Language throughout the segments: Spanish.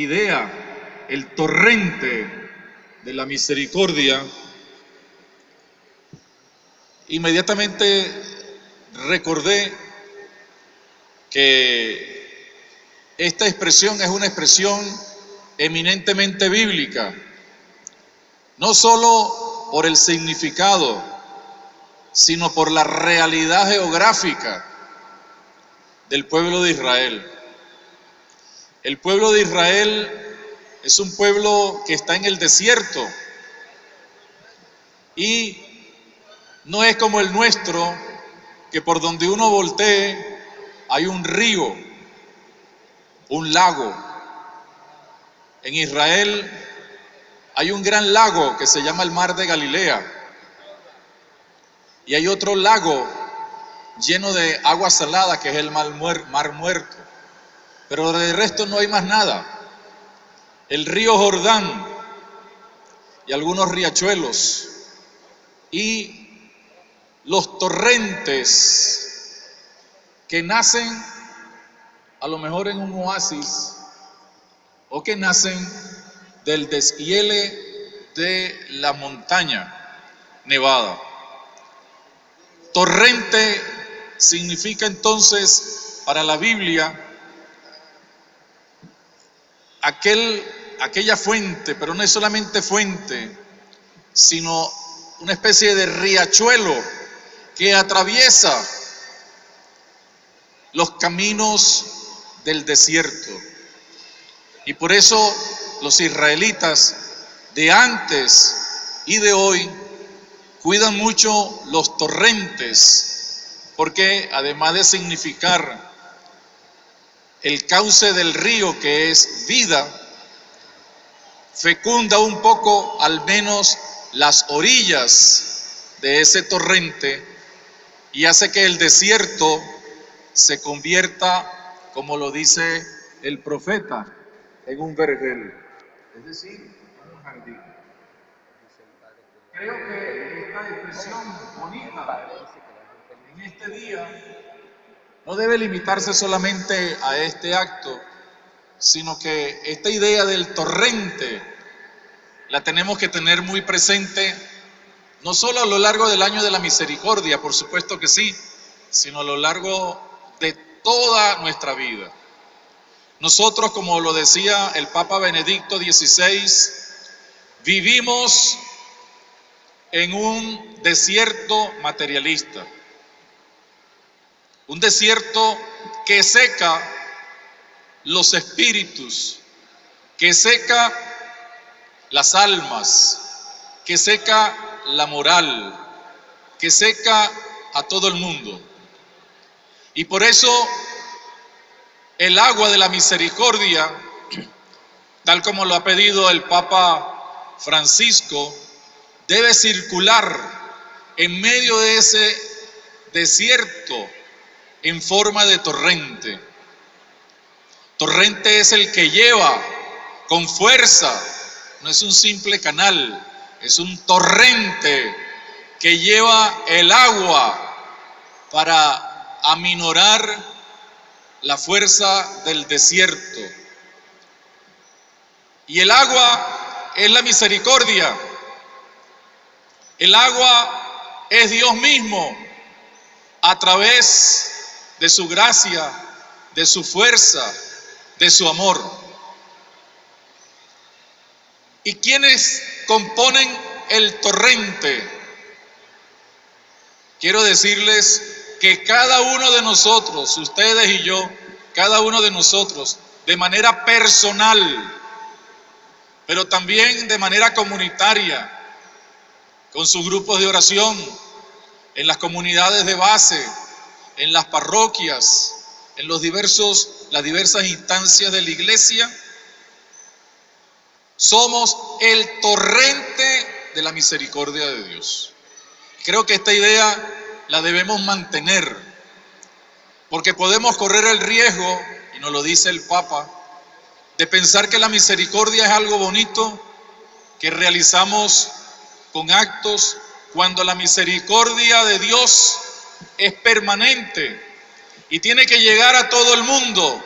idea, el torrente de la misericordia, inmediatamente recordé que esta expresión es una expresión eminentemente bíblica, no solo por el significado, sino por la realidad geográfica del pueblo de Israel. El pueblo de Israel es un pueblo que está en el desierto y no es como el nuestro, que por donde uno voltee hay un río, un lago. En Israel hay un gran lago que se llama el Mar de Galilea y hay otro lago lleno de agua salada que es el Mar Muerto, pero de resto no hay más nada. El río Jordán y algunos riachuelos y los torrentes que nacen a lo mejor en un oasis o que nacen del deshiele de la montaña nevada. Torrente significa entonces para la Biblia aquella fuente, pero no es solamente fuente, sino una especie de riachuelo que atraviesa los caminos del desierto. Y por eso los israelitas de antes y de hoy cuidan mucho los torrentes, porque además de significar el cauce del río, que es vida, fecunda un poco al menos las orillas de ese torrente y hace que el desierto se convierta, como lo dice el profeta, en un vergel, es decir, en un jardín. Creo que esta expresión bonita en este día no debe limitarse solamente a este acto, sino que esta idea del torrente la tenemos que tener muy presente, no solo a lo largo del año de la misericordia, por supuesto que sí, sino a lo largo de toda nuestra vida. Nosotros, como lo decía el Papa Benedicto XVI, vivimos en un desierto materialista, un desierto que seca los espíritus, que seca las almas, que seca la moral, que seca a todo el mundo. Y por eso el agua de la misericordia, tal como lo ha pedido el Papa Francisco, debe circular en medio de ese desierto en forma de torrente. Torrente es el que lleva con fuerza, no es un simple canal, es un torrente que lleva el agua para aminorar la fuerza del desierto. Y el agua es la misericordia. El agua es Dios mismo a través de su gracia, de su fuerza, de su amor. ¿Y quiénes componen el torrente? Quiero decirles que cada uno de nosotros, ustedes y yo, cada uno de nosotros, de manera personal, pero también de manera comunitaria, con sus grupos de oración, en las comunidades de base, en las parroquias, en las diversas instancias de la iglesia, somos el torrente de la misericordia de Dios. Creo que esta idea la debemos mantener, porque podemos correr el riesgo, y nos lo dice el Papa, de pensar que la misericordia es algo bonito que realizamos con actos, cuando la misericordia de Dios es permanente y tiene que llegar a todo el mundo,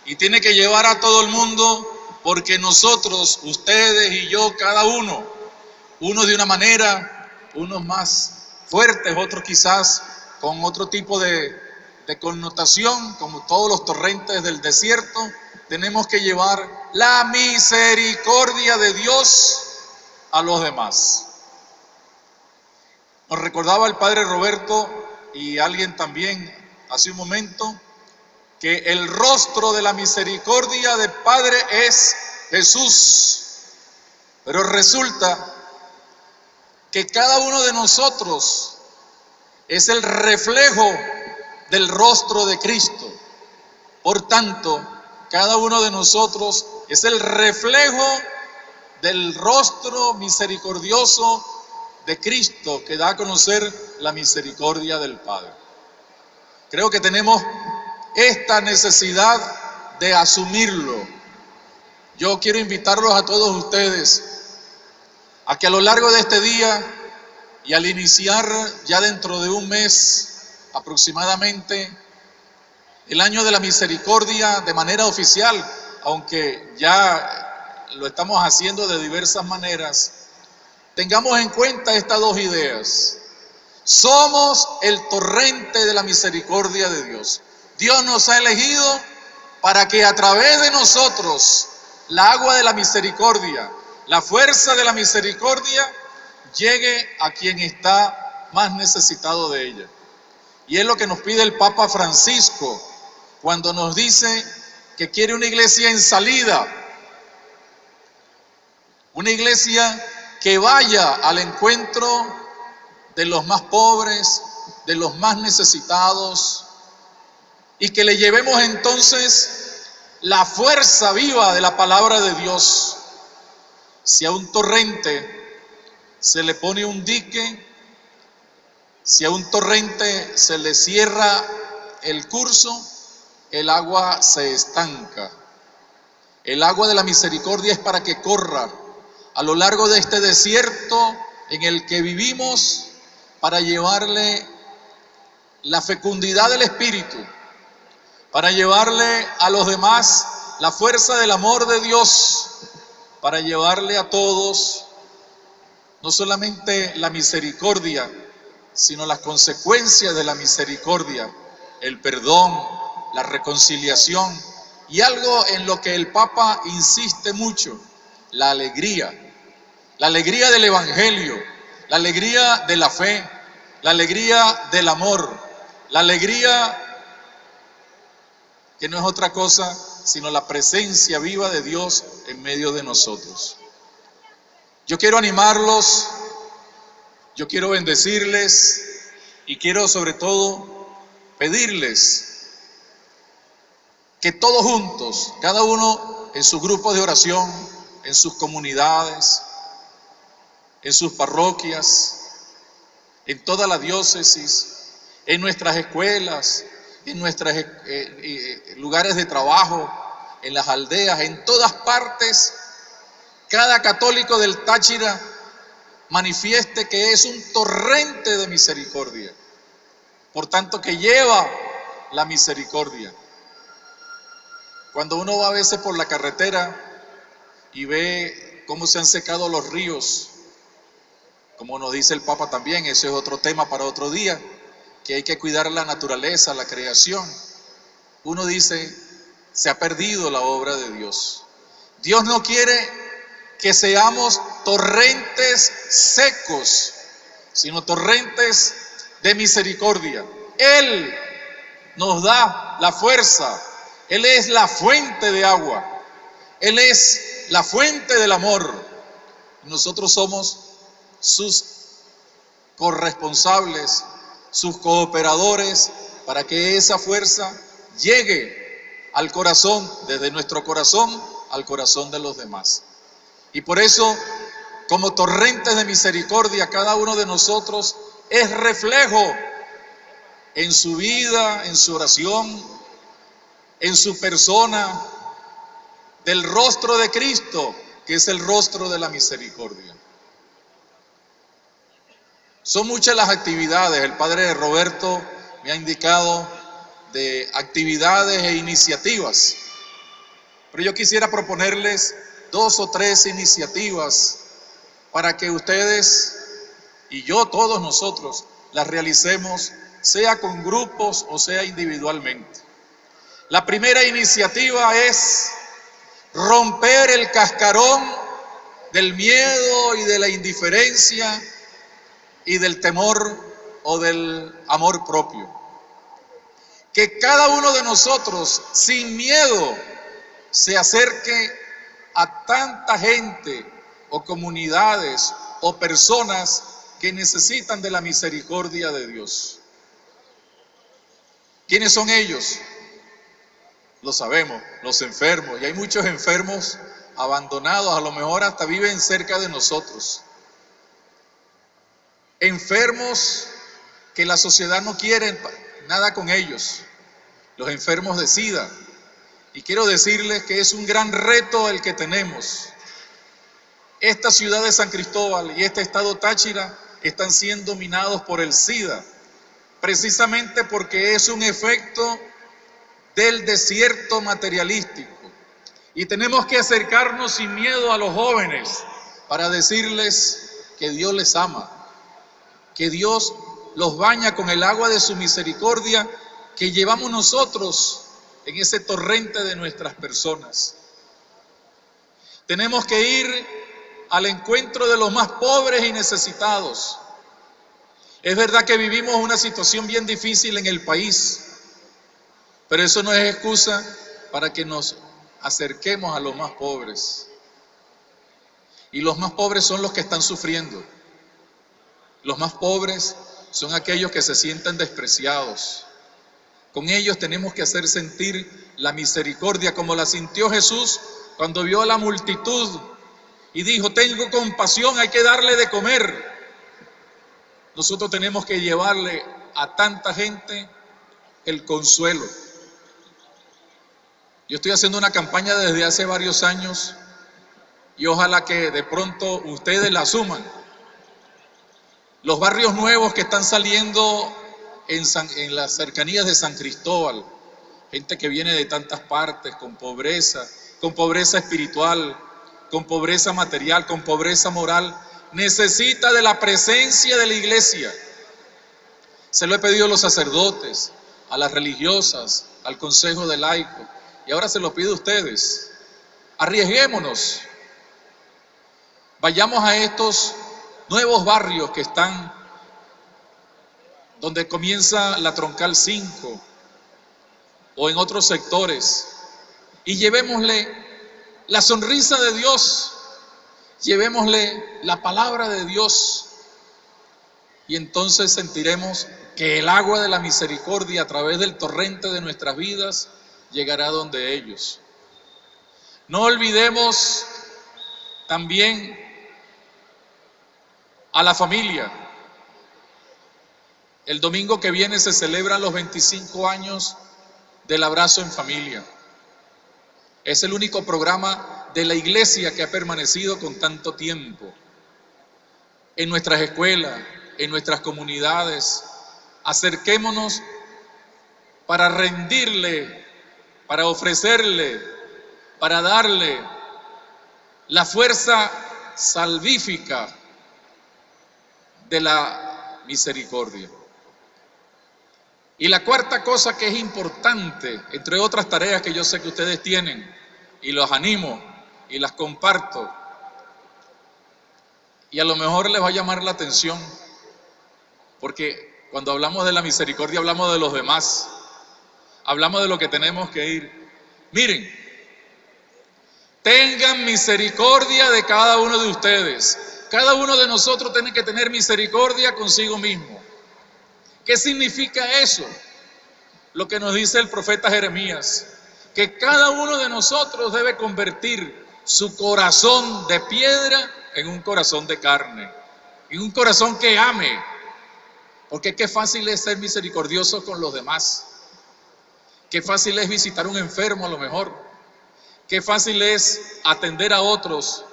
y tiene que llevar a todo el mundo porque nosotros, ustedes y yo, cada uno, unos de una manera, unos más fuertes, otros quizás con otro tipo de connotación, como todos los torrentes del desierto, tenemos que llevar la misericordia de Dios a los demás. Nos recordaba el padre Roberto y alguien también hace un momento que el rostro de la misericordia del Padre es Jesús, pero resulta que cada uno de nosotros es el reflejo del rostro de Cristo. Por tanto, cada uno de nosotros es el reflejo del rostro misericordioso de Cristo, que da a conocer la misericordia del Padre. Creo que tenemos esta necesidad de asumirlo. Yo quiero invitarlos a todos ustedes a que a lo largo de este día y al iniciar ya dentro de un mes aproximadamente el año de la misericordia de manera oficial, aunque ya lo estamos haciendo de diversas maneras, tengamos en cuenta estas dos ideas. Somos el torrente de la misericordia de Dios. Dios nos ha elegido para que a través de nosotros la agua de la misericordia, la fuerza de la misericordia, llegue a quien está más necesitado de ella. Y es lo que nos pide el Papa Francisco cuando nos dice que quiere una iglesia en salida, una iglesia que vaya al encuentro de los más pobres, de los más necesitados, y que le llevemos entonces la fuerza viva de la palabra de Dios. Si a un torrente se le pone un dique, si a un torrente se le cierra el curso, el agua se estanca. El agua de la misericordia es para que corra a lo largo de este desierto en el que vivimos, para llevarle la fecundidad del Espíritu, para llevarle a los demás la fuerza del amor de Dios, para llevarle a todos no solamente la misericordia, sino las consecuencias de la misericordia, el perdón, la reconciliación y algo en lo que el Papa insiste mucho, la alegría del Evangelio, la alegría de la fe, la alegría del amor, la alegría que no es otra cosa sino la presencia viva de Dios en medio de nosotros. Yo quiero animarlos, yo quiero bendecirles y quiero sobre todo pedirles que todos juntos, cada uno en sus grupos de oración, en sus comunidades, en sus parroquias, en toda la diócesis, en nuestras escuelas, en nuestros lugares de trabajo, en las aldeas, en todas partes, cada católico del Táchira manifieste que es un torrente de misericordia, por tanto que lleva la misericordia. Cuando uno va a veces por la carretera y ve cómo se han secado los ríos, como nos dice el Papa también, ese es otro tema para otro día, que hay que cuidar la naturaleza, la creación. Uno dice, se ha perdido la obra de Dios. Dios no quiere que seamos torrentes secos, sino torrentes de misericordia. Él nos da la fuerza, Él es la fuente de agua, Él es la fuente del amor. Nosotros somos sus corresponsables, sus cooperadores, para que esa fuerza llegue al corazón, desde nuestro corazón al corazón de los demás. Y por eso, como torrentes de misericordia, cada uno de nosotros es reflejo en su vida, en su oración, en su persona, del rostro de Cristo, que es el rostro de la misericordia. Son muchas las actividades, el padre Roberto me ha indicado de actividades e iniciativas. Pero yo quisiera proponerles 2 o 3 iniciativas para que ustedes y yo, todos nosotros, las realicemos, sea con grupos o sea individualmente. La primera iniciativa es romper el cascarón del miedo y de la indiferencia y del temor o del amor propio. Que cada uno de nosotros, sin miedo, se acerque a tanta gente o comunidades o personas que necesitan de la misericordia de Dios. ¿Quiénes son ellos? Lo sabemos, los enfermos. Y hay muchos enfermos abandonados, a lo mejor hasta viven cerca de nosotros. Enfermos que la sociedad no quiere nada con ellos. Los enfermos de SIDA. Y quiero decirles que es un gran reto el que tenemos. Esta ciudad de San Cristóbal y este estado Táchira están siendo dominados por el SIDA, precisamente porque es un efecto del desierto materialístico. Y tenemos que acercarnos sin miedo a los jóvenes para decirles que Dios les ama, que Dios los baña con el agua de su misericordia que llevamos nosotros en ese torrente de nuestras personas. Tenemos que ir al encuentro de los más pobres y necesitados. Es verdad que vivimos una situación bien difícil en el país, pero eso no es excusa para que nos acerquemos a los más pobres. Y los más pobres son los que están sufriendo. Los más pobres son aquellos que se sienten despreciados. Con ellos tenemos que hacer sentir la misericordia como la sintió Jesús cuando vio a la multitud y dijo: tengo compasión, hay que darle de comer. Nosotros tenemos que llevarle a tanta gente el consuelo. Yo estoy haciendo una campaña desde hace varios años y ojalá que de pronto ustedes la asuman. Los barrios nuevos que están saliendo en las cercanías de San Cristóbal, gente que viene de tantas partes con pobreza espiritual, con pobreza material, con pobreza moral, necesita de la presencia de la iglesia. Se lo he pedido a los sacerdotes, a las religiosas, al consejo de laicos, y ahora se lo pido a ustedes. Arriesguémonos, vayamos a estos nuevos barrios que están donde comienza la Troncal 5 o en otros sectores, y llevémosle la sonrisa de Dios, llevémosle la palabra de Dios, y entonces sentiremos que el agua de la misericordia a través del torrente de nuestras vidas llegará donde ellos. No olvidemos también a la familia. El domingo que viene se celebran los 25 años del abrazo en familia. Es el único programa de la iglesia que ha permanecido con tanto tiempo. En nuestras escuelas, en nuestras comunidades, acerquémonos para rendirle, para ofrecerle, para darle la fuerza salvífica de la misericordia. Y la cuarta cosa que es importante, entre otras tareas que yo sé que ustedes tienen, y los animo y las comparto, y a lo mejor les va a llamar la atención, porque cuando hablamos de la misericordia hablamos de los demás, hablamos de lo que tenemos que ir. Miren, tengan misericordia de cada uno de ustedes. Cada uno de nosotros tiene que tener misericordia consigo mismo. ¿Qué significa eso? Lo que nos dice el profeta Jeremías, que cada uno de nosotros debe convertir su corazón de piedra en un corazón de carne, en un corazón que ame, porque qué fácil es ser misericordioso con los demás, qué fácil es visitar a un enfermo a lo mejor, qué fácil es atender a otros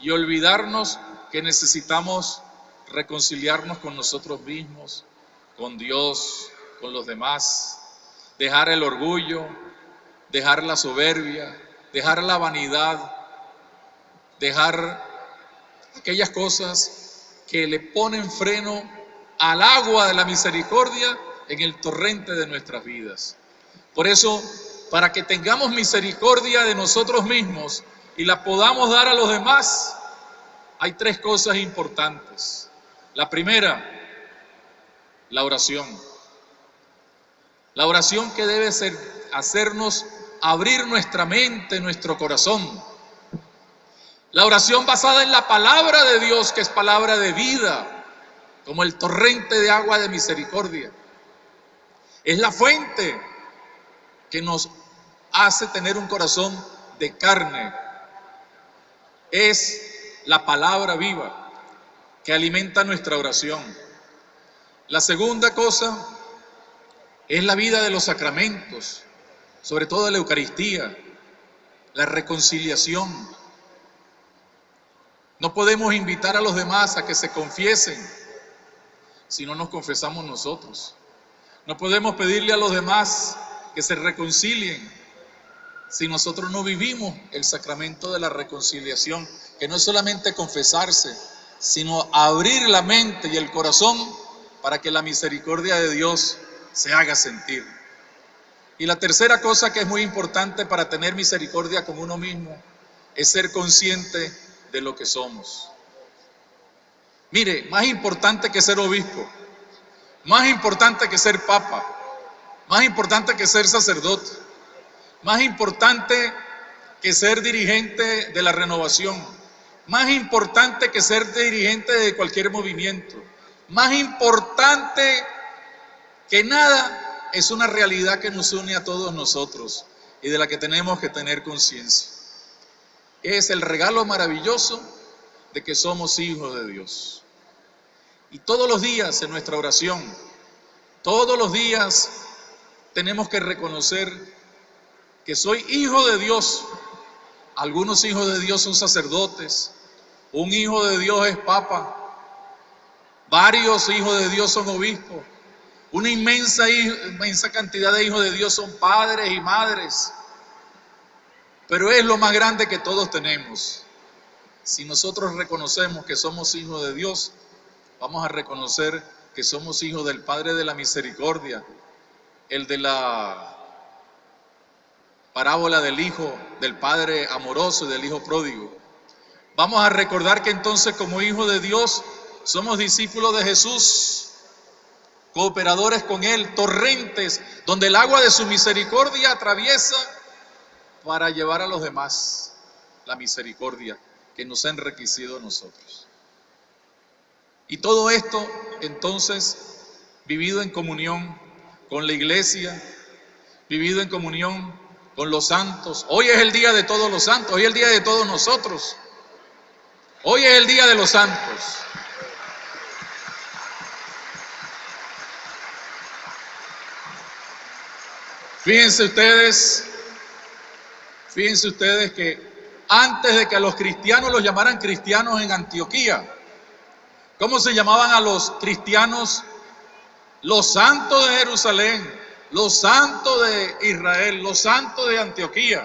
y olvidarnos que necesitamos reconciliarnos con nosotros mismos, con Dios, con los demás, dejar el orgullo, dejar la soberbia, dejar la vanidad, dejar aquellas cosas que le ponen freno al agua de la misericordia en el torrente de nuestras vidas. Por eso, para que tengamos misericordia de nosotros mismos y la podamos dar a los demás, hay 3 cosas importantes. La primera, la oración. La oración que debe hacernos abrir nuestra mente, nuestro corazón. La oración basada en la palabra de Dios, que es palabra de vida, como el torrente de agua de misericordia. Es la fuente que nos hace tener un corazón de carne. Es la palabra viva que alimenta nuestra oración. La segunda cosa es la vida de los sacramentos, sobre todo la Eucaristía, la reconciliación. No podemos invitar a los demás a que se confiesen si no nos confesamos nosotros. No podemos pedirle a los demás que se reconcilien si nosotros no vivimos el sacramento de la reconciliación, que no es solamente confesarse, sino abrir la mente y el corazón para que la misericordia de Dios se haga sentir. Y la tercera cosa que es muy importante para tener misericordia con uno mismo es ser consciente de lo que somos. Mire, más importante que ser obispo, más importante que ser papa, más importante que ser sacerdote, más importante que ser dirigente de la renovación, más importante que ser dirigente de cualquier movimiento, más importante que nada, es una realidad que nos une a todos nosotros y de la que tenemos que tener conciencia. Es el regalo maravilloso de que somos hijos de Dios. Y todos los días en nuestra oración, todos los días tenemos que reconocer que soy hijo de Dios. Algunos hijos de Dios son sacerdotes, un hijo de Dios es papa, varios hijos de Dios son obispos, una inmensa cantidad de hijos de Dios son padres y madres. Pero es lo más grande que todos tenemos. Si nosotros reconocemos que somos hijos de Dios, vamos a reconocer que somos hijos del Padre de la misericordia, el de la parábola del hijo, del Padre amoroso y del hijo pródigo. Vamos a recordar que entonces como hijos de Dios somos discípulos de Jesús, cooperadores con Él, torrentes donde el agua de su misericordia atraviesa para llevar a los demás la misericordia que nos ha enriquecido a nosotros. Y todo esto, entonces, vivido en comunión con la iglesia, vivido en comunión con los santos. Hoy es el día de todos los santos, hoy es el día de todos nosotros. Hoy es el día de los santos. Fíjense ustedes que antes de que a los cristianos los llamaran cristianos en Antioquía, ¿cómo se llamaban a los cristianos? Los santos de Jerusalén, los santos de Israel, los santos de Antioquía.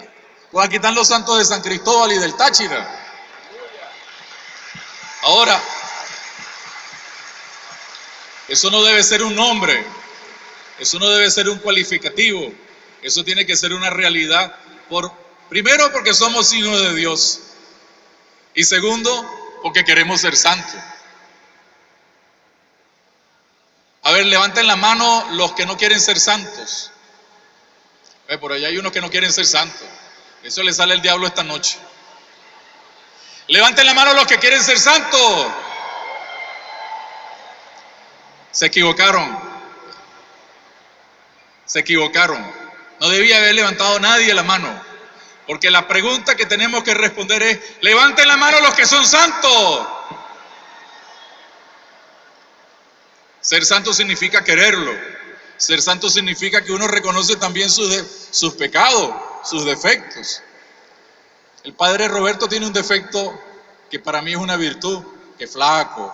Pues aquí están los santos de San Cristóbal y del Táchira. Ahora, eso no debe ser un nombre, eso no debe ser un cualificativo, eso tiene que ser una realidad. Primero, porque somos hijos de Dios, y segundo, porque queremos ser santos. A ver, levanten la mano los que no quieren ser santos. Por allá hay unos que no quieren ser santos. Eso le sale el diablo esta noche. Levanten la mano los que quieren ser santos. Se equivocaron. No debía haber levantado nadie la mano. Porque la pregunta que tenemos que responder es: levanten la mano los que son santos. Ser santo significa quererlo. Ser santo significa que uno reconoce también sus pecados, sus defectos. El padre Roberto tiene un defecto que para mí es una virtud, que es flaco.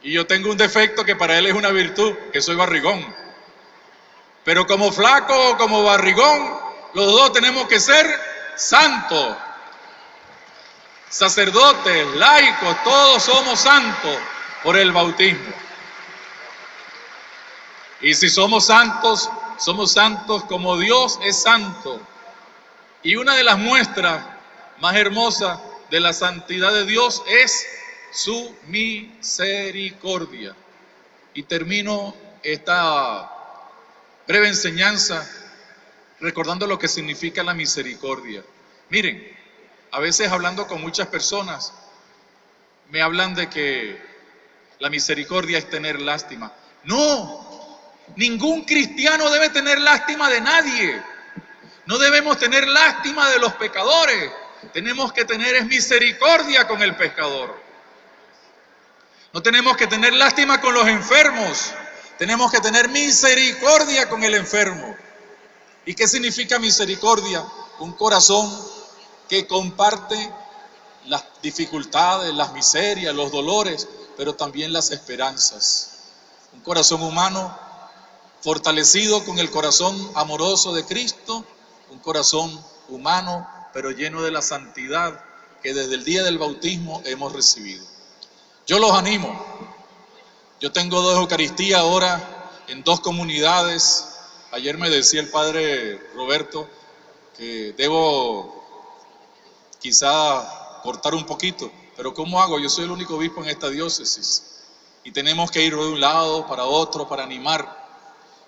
Y yo tengo un defecto que para él es una virtud, que soy barrigón. Pero como flaco o como barrigón, los dos tenemos que ser santos. Sacerdotes, laicos, todos somos santos por el bautismo. Y si somos santos como Dios es santo. Y una de las muestras más hermosas de la santidad de Dios es su misericordia. Y termino esta breve enseñanza recordando lo que significa la misericordia. Miren, a veces hablando con muchas personas, me hablan de que la misericordia es tener lástima. No, ningún cristiano debe tener lástima de nadie. No debemos tener lástima de los pecadores. Tenemos que tener misericordia con el pecador. No tenemos que tener lástima con los enfermos. Tenemos que tener misericordia con el enfermo. ¿Y qué significa misericordia? Un corazón que comparte las dificultades, las miserias, los dolores, pero también las esperanzas. Un corazón humano fortalecido con el corazón amoroso de Cristo, un corazón humano, pero lleno de la santidad que desde el día del bautismo hemos recibido. Yo los animo. Yo tengo 2 Eucaristías ahora en 2 comunidades. Ayer me decía el padre Roberto que debo quizá cortar un poquito, pero ¿cómo hago? Yo soy el único obispo en esta diócesis y tenemos que ir de un lado para otro para animar.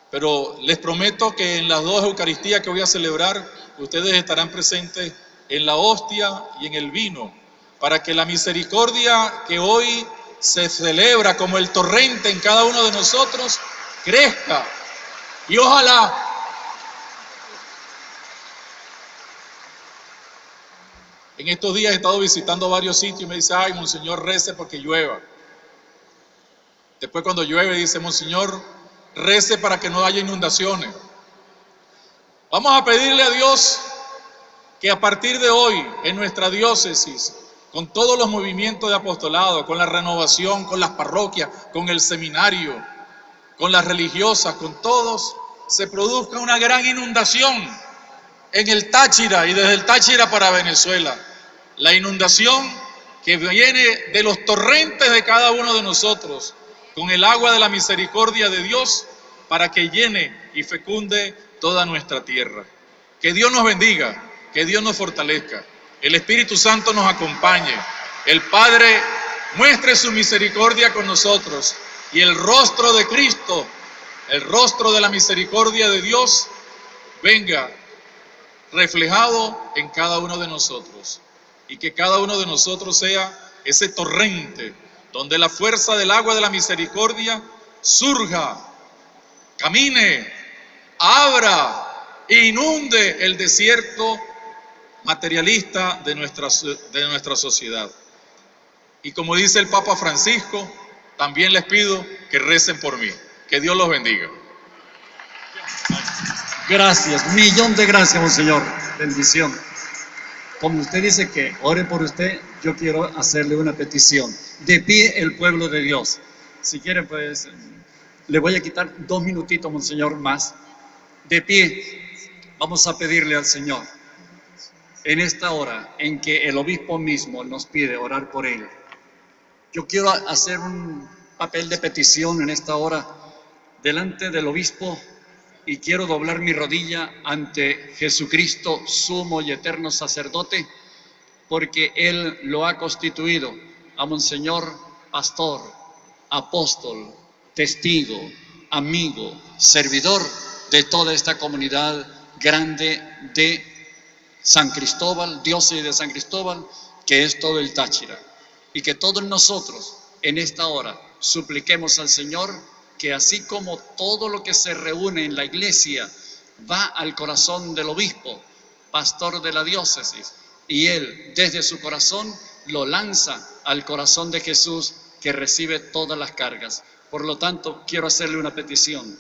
Pero les prometo que en las 2 Eucaristías que voy a celebrar, ustedes estarán presentes en la hostia y en el vino, para que la misericordia que hoy se celebra como el torrente en cada uno de nosotros crezca. Y ojalá en estos días he estado visitando varios sitios y me dice, ay, monseñor, rece porque llueva. Después cuando llueve dice, monseñor, rece para que no haya inundaciones. Vamos a pedirle a Dios que a partir de hoy en nuestra diócesis, con todos los movimientos de apostolado, con la renovación, con las parroquias, con el seminario, con las religiosas, con todos, se produzca una gran inundación en el Táchira y desde el Táchira para Venezuela. La inundación que viene de los torrentes de cada uno de nosotros, con el agua de la misericordia de Dios, para que llene y fecunde toda nuestra tierra. Que Dios nos bendiga, que Dios nos fortalezca, el Espíritu Santo nos acompañe, el Padre muestre su misericordia con nosotros y el rostro de Cristo, el rostro de la misericordia de Dios, venga reflejado en cada uno de nosotros y que cada uno de nosotros sea ese torrente donde la fuerza del agua de la misericordia surja, camine, abra, inunde el desierto materialista de nuestra sociedad. Y como dice el Papa Francisco, también les pido que recen por mí. Que Dios los bendiga. Gracias, millón de gracias, monseñor. Bendición. Como usted dice que ore por usted, yo quiero hacerle una petición. De pie el pueblo de Dios. Si quiere, pues, le voy a quitar 2 minutitos, monseñor, más. De pie, vamos a pedirle al Señor, en esta hora en que el obispo mismo nos pide orar por él. Yo quiero hacer un papel de petición en esta hora delante del obispo y quiero doblar mi rodilla ante Jesucristo, sumo y eterno sacerdote, porque Él lo ha constituido a monseñor pastor, apóstol, testigo, amigo, servidor de toda esta comunidad grande de San Cristóbal, diócesis de San Cristóbal, que es todo el Táchira. Y que todos nosotros en esta hora supliquemos al Señor que así como todo lo que se reúne en la iglesia va al corazón del obispo, pastor de la diócesis, y él desde su corazón lo lanza al corazón de Jesús que recibe todas las cargas. Por lo tanto, quiero hacerle una petición.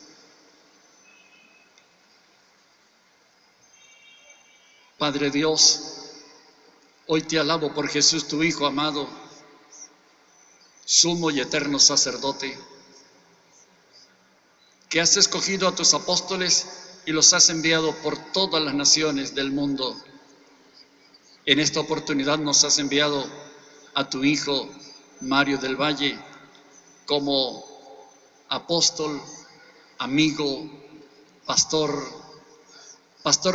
Padre Dios, hoy te alabo por Jesús, tu Hijo amado, sumo y eterno sacerdote, que has escogido a tus apóstoles y los has enviado por todas las naciones del mundo. En esta oportunidad nos has enviado a tu hijo Mario del Valle como apóstol, amigo, pastor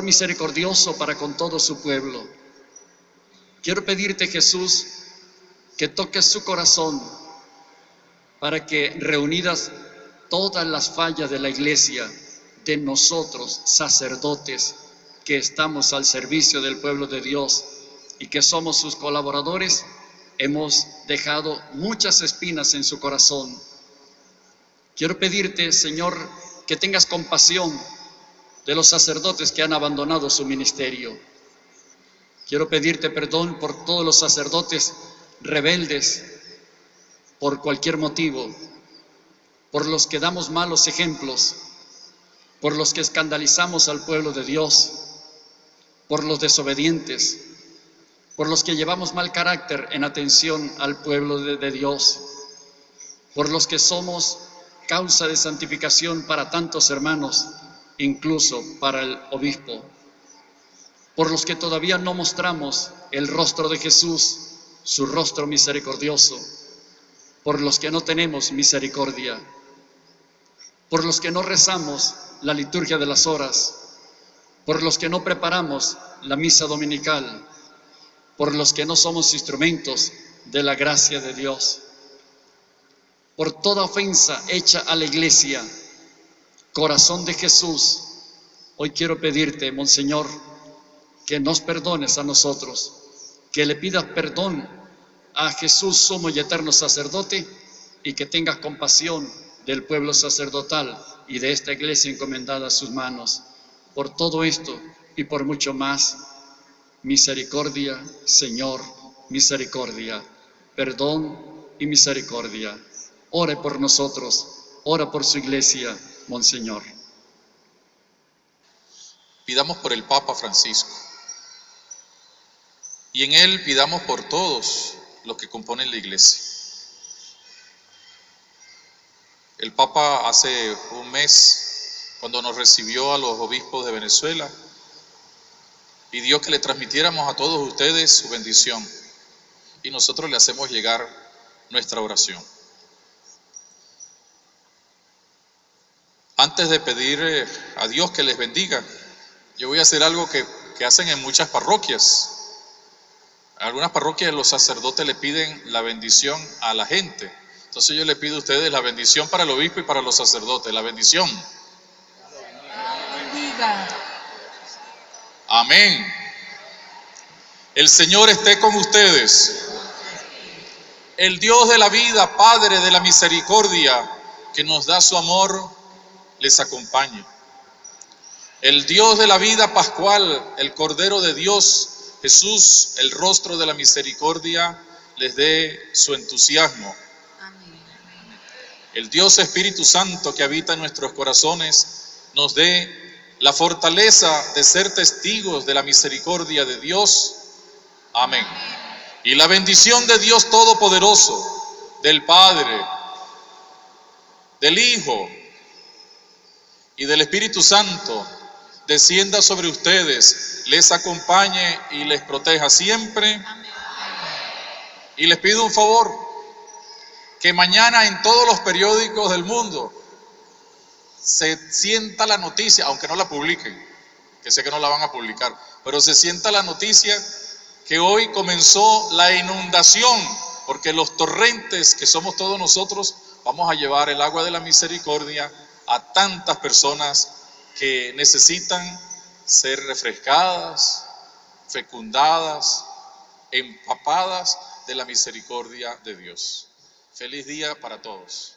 misericordioso para con todo su pueblo. Quiero pedirte, Jesús, que toques su corazón para que, reunidas todas las fallas de la iglesia, de nosotros, sacerdotes, que estamos al servicio del pueblo de Dios y que somos sus colaboradores, hemos dejado muchas espinas en su corazón. Quiero pedirte, Señor, que tengas compasión de los sacerdotes que han abandonado su ministerio. Quiero pedirte perdón por todos los sacerdotes rebeldes por cualquier motivo, por los que damos malos ejemplos, por los que escandalizamos al pueblo de Dios, por los desobedientes, por los que llevamos mal carácter en atención al pueblo de Dios, por los que somos causa de santificación para tantos hermanos, incluso para el obispo, por los que todavía no mostramos el rostro de Jesús, su rostro misericordioso, por los que no tenemos misericordia, por los que no rezamos la liturgia de las horas, por los que no preparamos la misa dominical, por los que no somos instrumentos de la gracia de Dios, por toda ofensa hecha a la iglesia. Corazón de Jesús, hoy quiero pedirte, Monseñor, que nos perdones a nosotros, que le pidas perdón a Jesús, sumo y eterno sacerdote, y que tengas compasión del pueblo sacerdotal y de esta iglesia encomendada a sus manos. Por todo esto y por mucho más, misericordia, Señor, misericordia, perdón y misericordia. Ore por nosotros, ora por su iglesia, Monseñor. Pidamos por el Papa Francisco y en él pidamos por todos los que componen la iglesia. El Papa hace un mes, cuando nos recibió a los obispos de Venezuela, pidió que le transmitiéramos a todos ustedes su bendición y nosotros le hacemos llegar nuestra oración. Antes de pedir a Dios que les bendiga, yo voy a hacer algo que hacen en muchas parroquias. En algunas parroquias los sacerdotes le piden la bendición a la gente. Entonces yo le pido a ustedes la bendición para el obispo y para los sacerdotes. La bendición. Bendiga. Amén. El Señor esté con ustedes. El Dios de la vida, Padre de la misericordia, que nos da su amor, les acompañe. El Dios de la vida pascual, el Cordero de Dios, Jesús, el rostro de la misericordia, les dé su entusiasmo. Amén. El Dios Espíritu Santo que habita en nuestros corazones nos dé la fortaleza de ser testigos de la misericordia de Dios. Amén. Y la bendición de Dios Todopoderoso, del Padre, del Hijo y del Espíritu Santo, descienda sobre ustedes, les acompañe y les proteja siempre. Y les pido un favor, que mañana en todos los periódicos del mundo se sienta la noticia, aunque no la publiquen, que sé que no la van a publicar, pero se sienta la noticia que hoy comenzó la inundación, porque los torrentes que somos todos nosotros vamos a llevar el agua de la misericordia a tantas personas que necesitan ser refrescadas, fecundadas, empapadas de la misericordia de Dios. Feliz día para todos.